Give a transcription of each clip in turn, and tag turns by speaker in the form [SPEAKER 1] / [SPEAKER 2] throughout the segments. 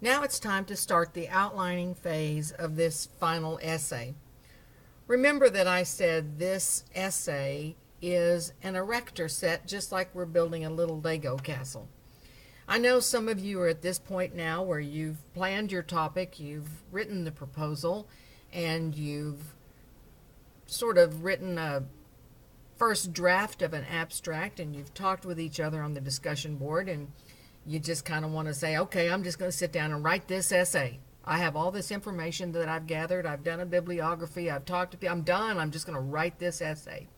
[SPEAKER 1] Now it's time to start the outlining phase of this final essay. Remember that I said this essay is an erector set, just like we're building a little Lego castle. I know some of you are at this point now where you've planned your topic, you've written the proposal, and you've sort of written a first draft of an abstract, and you've talked with each other on the discussion board, and you just kind of want to say, okay, I'm just going to sit down and write this essay. I have all this information that I've gathered. I've done a bibliography. I've talked to people. I'm done. I'm just going to write this essay.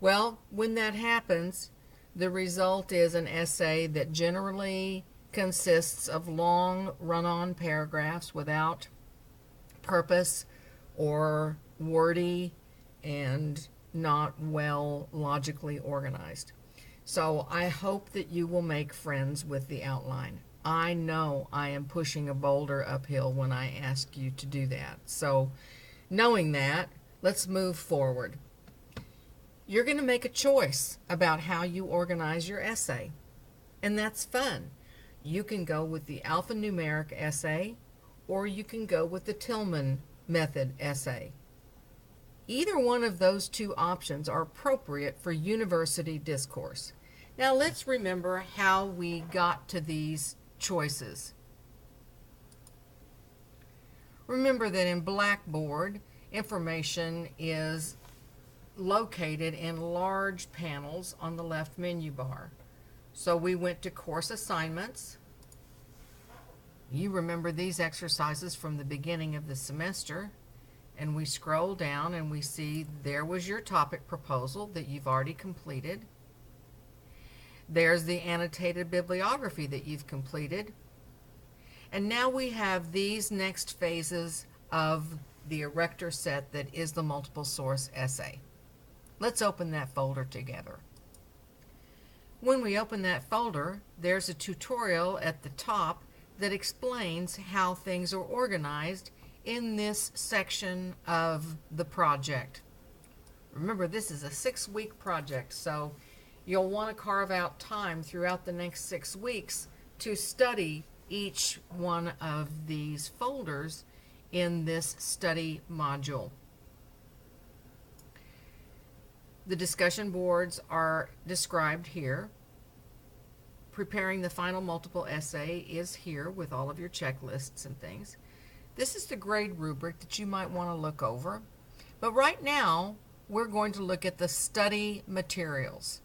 [SPEAKER 1] Well, when that happens, the result is an essay that generally consists of long run-on paragraphs without purpose or wordy and not well logically organized. So I hope that you will make friends with the outline. I know I am pushing a boulder uphill when I ask you to do that. So knowing that, let's move forward. You're going to make a choice about how you organize your essay, and that's fun. You can go with the alphanumeric essay, or you can go with the Tilghman Method essay. Either one of those two options are appropriate for university discourse. Now let's remember how we got to these choices. Remember that in Blackboard, information is located in large panels on the left menu bar. So we went to course assignments. You remember these exercises from the beginning of the semester, and we scroll down and we see there was your topic proposal that you've already completed. There's the annotated bibliography that you've completed. And now we have these next phases of the erector set that is the multiple source essay. Let's open that folder together. When we open that folder, there's a tutorial at the top that explains how things are organized in this section of the project. Remember, this is a 6-week project, so you'll want to carve out time throughout the next 6 weeks to study each one of these folders in this study module. The discussion boards are described here. Preparing the final multiple essay is here with all of your checklists and things. This is the grade rubric that you might want to look over. But right now, we're going to look at the study materials.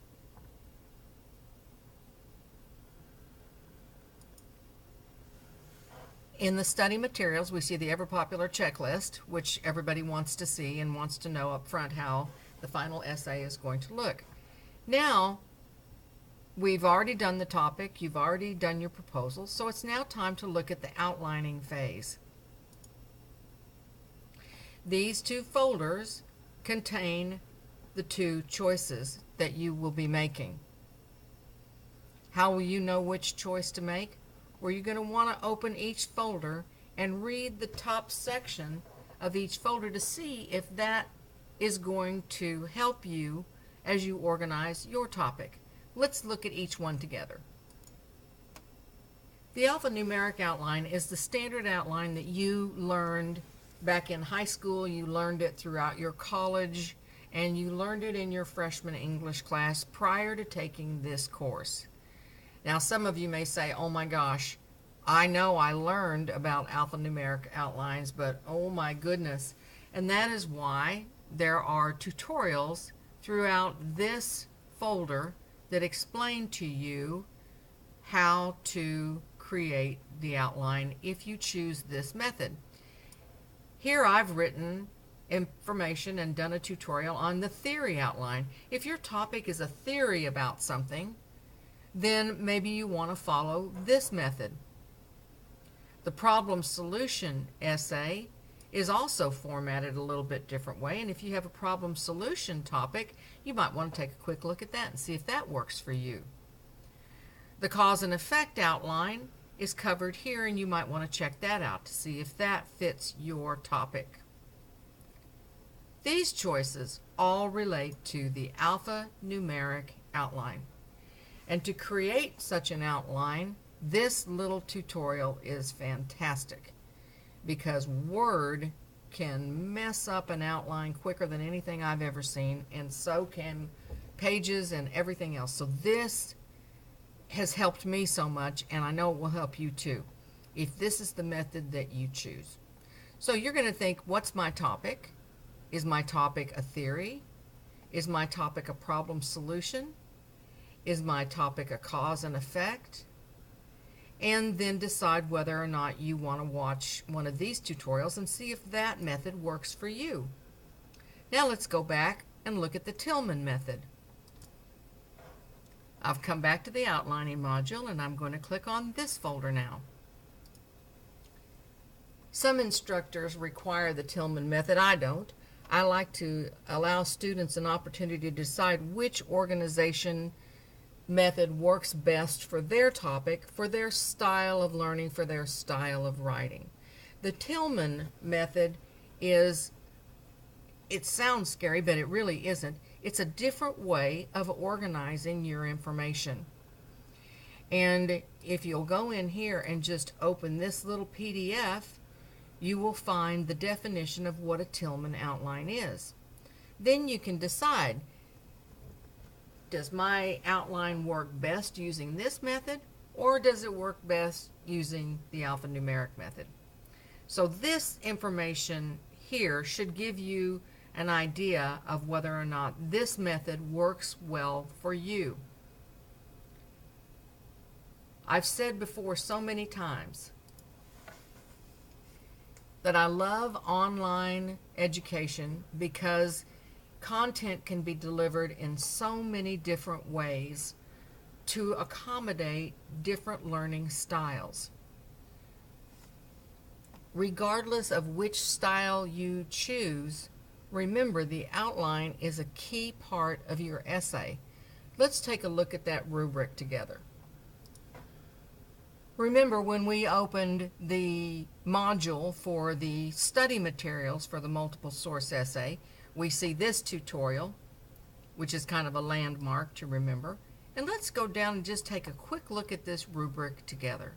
[SPEAKER 1] In the study materials, we see the ever-popular checklist, which everybody wants to see and wants to know up front how the final essay is going to look. Now, we've already done the topic, you've already done your proposal, so it's now time to look at the outlining phase. These two folders contain the two choices that you will be making. How will you know which choice to make? Well, you're going to want to open each folder and read the top section of each folder to see if that is going to help you as you organize your topic. Let's look at each one together. The alphanumeric outline is the standard outline that you learned back in high school. You learned it throughout your college, and you learned it in your freshman English class prior to taking this course. Now, some of you may say, oh my gosh, I know I learned about alphanumeric outlines, but oh my goodness. And that is why there are tutorials throughout this folder that explain to you how to create the outline if you choose this method. Here I've written information and done a tutorial on the theory outline. If your topic is a theory about something, then maybe you want to follow this method. The problem solution essay is also formatted a little bit different way, and if you have a problem solution topic, you might want to take a quick look at that and see if that works for you. The cause and effect outline is covered here, and you might want to check that out to see if that fits your topic. These choices all relate to the alphanumeric outline. And to create such an outline, This little tutorial is fantastic because Word can mess up an outline quicker than anything I've ever seen, and so can pages and everything else. So this has helped me so much, and I know it will help you too, if this is the method that you choose. So you're going to think, what's my topic? Is my topic a theory? Is my topic a problem solution? Is my topic a cause and effect? And then decide whether or not you want to watch one of these tutorials and see if that method works for you. Now let's go back and look at the Tilghman method. I've come back to the outlining module, and I'm going to click on this folder now. Some instructors require the Tilghman method. I don't. I like to allow students an opportunity to decide which organization method works best for their topic, for their style of learning, for their style of writing. The Tilghman method is, it sounds scary, but it really isn't. It's a different way of organizing your information. And if you'll go in here and just open this little PDF, you will find the definition of what a Tilghman outline is. Then you can decide, does my outline work best using this method, or does it work best using the alphanumeric method? So this information here should give you an idea of whether or not this method works well for you. I've said before so many times that I love online education because content can be delivered in so many different ways to accommodate different learning styles. Regardless of which style you choose, remember the outline is a key part of your essay. Let's take a look at that rubric together. Remember when we opened the module for the study materials for the multiple source essay, we see this tutorial, which is kind of a landmark to remember. And let's go down and just take a quick look at this rubric together.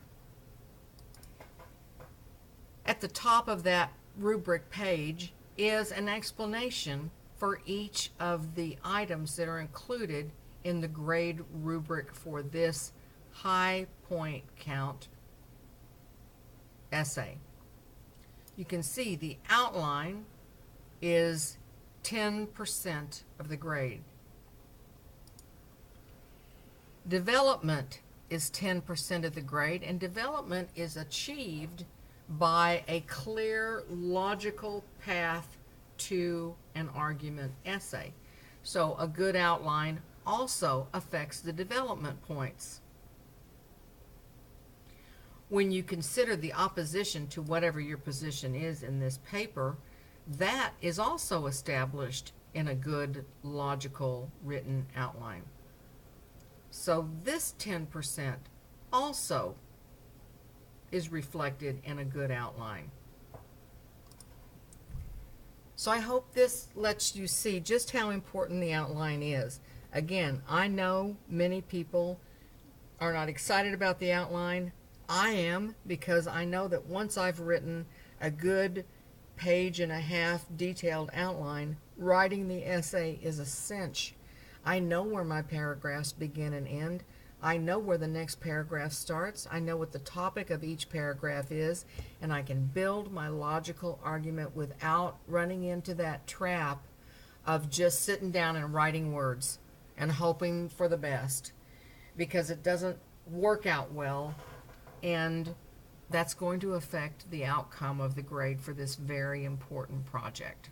[SPEAKER 1] At the top of that rubric page is an explanation for each of the items that are included in the grade rubric for this high point count essay. You can see the outline is 10% of the grade. Development is 10% of the grade, and development is achieved by a clear, logical path to an argument essay. So a good outline also affects the development points. When you consider the opposition to whatever your position is in this paper, that is also established in a good, logical, written outline. So this 10% also is reflected in a good outline. So I hope this lets you see just how important the outline is. Again, I know many people are not excited about the outline. I am, because I know that once I've written a good page and a half detailed outline, writing the essay is a cinch. I know where my paragraphs begin and end. I know where the next paragraph starts. I know what the topic of each paragraph is, and I can build my logical argument without running into that trap of just sitting down and writing words and hoping for the best, because it doesn't work out well, and that's going to affect the outcome of the grade for this very important project.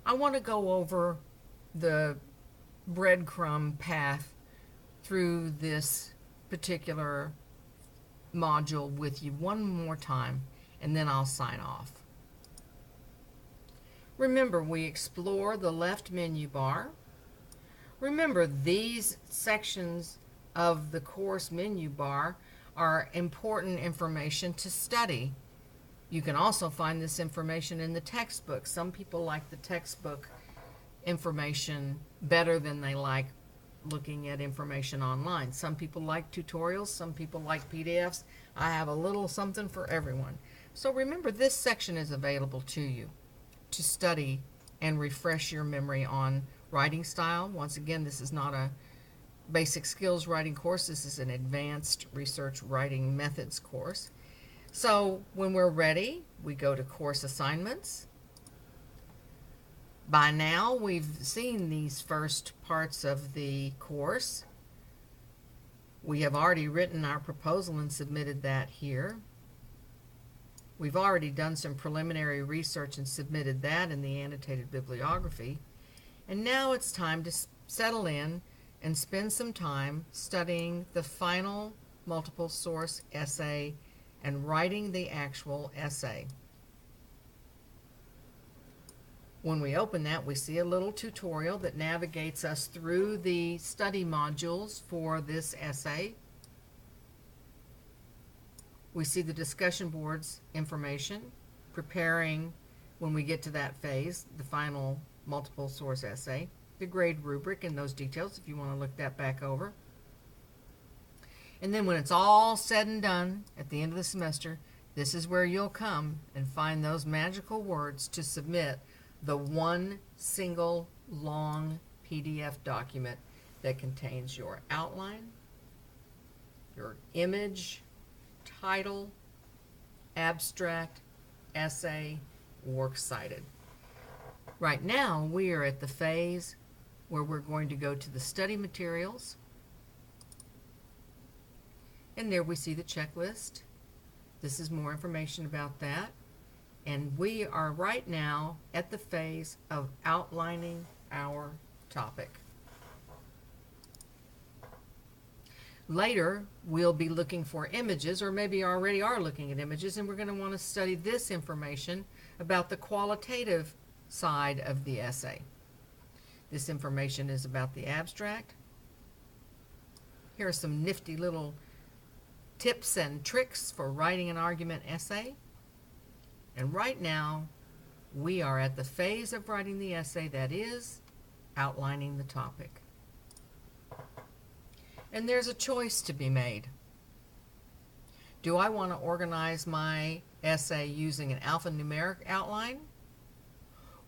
[SPEAKER 1] I want to go over the breadcrumb path through this particular module with you one more time, and then I'll sign off. Remember, we explore the left menu bar. Remember, these sections of the course menu bar are important information to study. You can also find this information in the textbook. Some people like the textbook information better than they like looking at information online. Some people like tutorials, some people like PDFs. I have a little something for everyone. So remember, this section is available to you to study and refresh your memory on writing style. Once again, this is not a basic skills writing course. This is an advanced research writing methods course. So when we're ready, we go to course assignments. By now, we've seen these first parts of the course. We have already written our proposal and submitted that here. We've already done some preliminary research and submitted that in the annotated bibliography. And now it's time to settle in and spend some time studying the final multiple source essay and writing the actual essay. When we open that, we see a little tutorial that navigates us through the study modules for this essay. We see the discussion boards information, preparing, when we get to that phase, the final multiple source essay, the grade rubric and those details if you want to look that back over. And then when it's all said and done at the end of the semester, this is where you'll come and find those magical words to submit the one single long PDF document that contains your outline, your image, title, abstract, essay, works cited. Right now, we are at the phase where we're going to go to the study materials. And there we see the checklist. This is more information about that. And we are right now at the phase of outlining our topic. Later, we'll be looking for images, or maybe already are looking at images, and we're going to want to study this information about the qualitative side of the essay. This information is about the abstract. Here are some nifty little tips and tricks for writing an argument essay. And right now, we are at the phase of writing the essay that is outlining the topic. And there's a choice to be made. Do I want to organize my essay using an alphanumeric outline?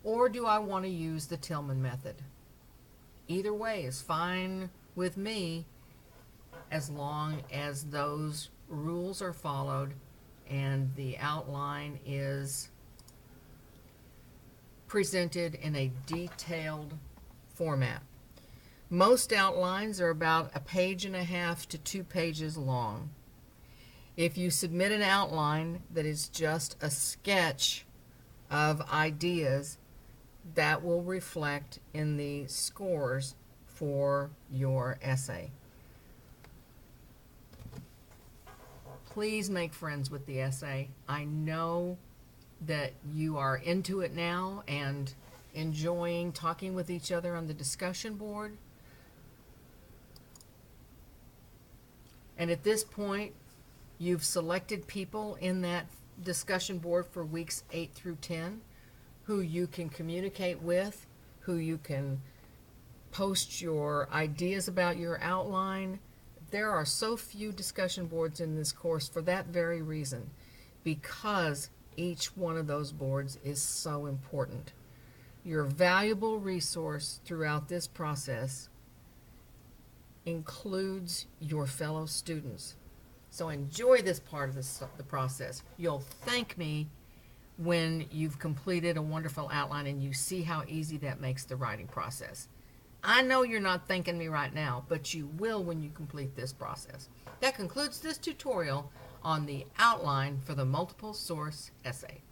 [SPEAKER 1] Or do I want to use the Tilghman Method? Either way is fine with me as long as those rules are followed and the outline is presented in a detailed format. Most outlines are about 1.5 pages to 2 pages long. If you submit an outline that is just a sketch of ideas, that will reflect in the scores for your essay. Please make friends with the essay. I know that you are into it now and enjoying talking with each other on the discussion board. And at this point, you've selected people in that discussion board for weeks 8 through 10 who you can communicate with, who you can post your ideas about your outline. There are so few discussion boards in this course for that very reason, because each one of those boards is so important. Your valuable resource throughout this process includes your fellow students. So enjoy this part of the process. You'll thank me when you've completed a wonderful outline and you see how easy that makes the writing process. I know you're not thanking me right now, but you will when you complete this process. That concludes this tutorial on the outline for the multiple source essay.